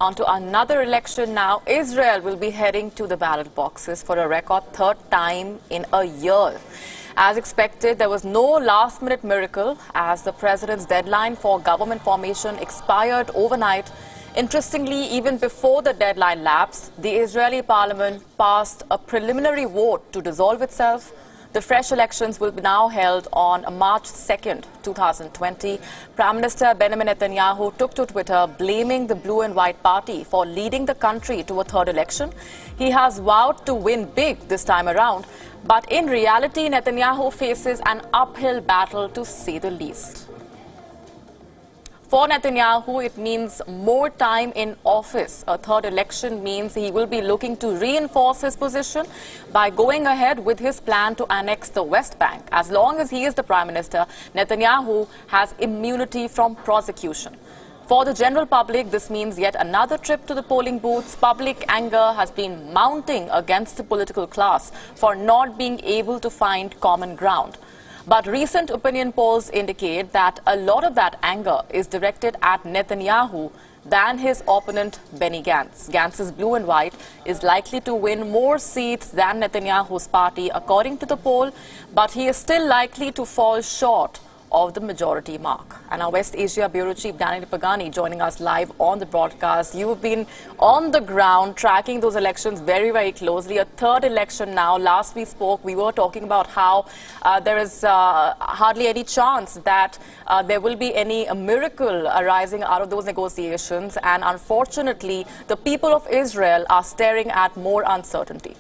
On to another election now. Israel will be heading to the ballot boxes for a record third time in a year. As expected, there was no last-minute miracle as the president's deadline for government formation expired overnight. Interestingly, even before the deadline lapsed, the Israeli parliament passed a preliminary vote to dissolve itself. The fresh elections will be now held on March 2nd, 2020. Prime Minister Benjamin Netanyahu took to Twitter blaming the Blue and White Party for leading the country to a third election. He has vowed to win big this time around, but in reality, Netanyahu faces an uphill battle to say the least. For Netanyahu, it means more time in office. A third election means he will be looking to reinforce his position by going ahead with his plan to annex the West Bank. As long as he is the Prime Minister, Netanyahu has immunity from prosecution. For the general public, this means yet another trip to the polling booths. Public anger has been mounting against the political class for not being able to find common ground. But recent opinion polls indicate that a lot of that anger is directed at Netanyahu than his opponent Benny Gantz. Gantz's Blue and White is likely to win more seats than Netanyahu's party according to the poll, but he is still likely to fall short of the majority mark. And our West Asia Bureau Chief Daniel Pagani joining us live on the broadcast. You've been on the ground tracking those elections very, very closely. A third election now. Last we spoke, we were talking about how there is hardly any chance that there will be any miracle arising out of those negotiations. And unfortunately, the people of Israel are staring at more uncertainty.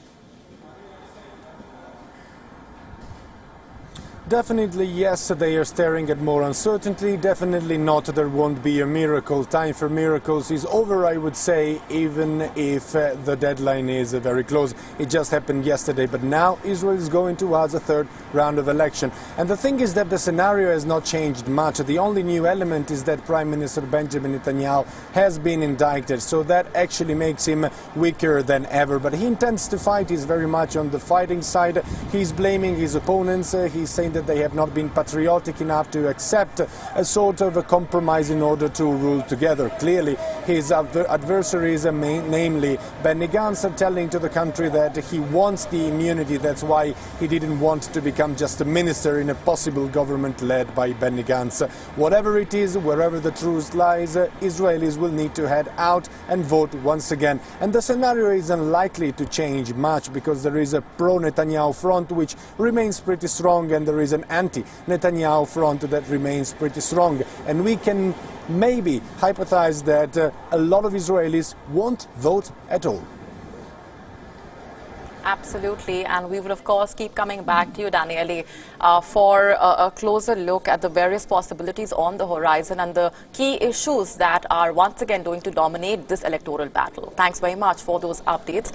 Definitely, yes, they are staring at more uncertainty. Definitely not, there won't be a miracle. Time for miracles is over, I would say, even if the deadline is very close. It just happened yesterday, but now Israel is going towards a third round of election. And the thing is that the scenario has not changed much. The only new element is that Prime Minister Benjamin Netanyahu has been indicted, so that actually makes him weaker than ever. But he intends to fight. He's very much on the fighting side. He's blaming his opponents. He's saying that they have not been patriotic enough to accept a sort of a compromise in order to rule together. Clearly, his adversaries, namely Benny Gantz, are telling to the country that he wants the immunity. That's why he didn't want to become just a minister in a possible government led by Benny Gantz. Whatever it is, wherever the truth lies, Israelis will need to head out and vote once again. And the scenario is unlikely to change much because there is a pro-Netanyahu front which remains pretty strong, and there is an anti-Netanyahu front that remains pretty strong. And we can maybe hypothesize that a lot of Israelis won't vote at all. Absolutely, and we will of course keep coming back to you, Daniele, for a closer look at the various possibilities on the horizon and the key issues that are once again going to dominate this electoral battle. Thanks very much for those updates.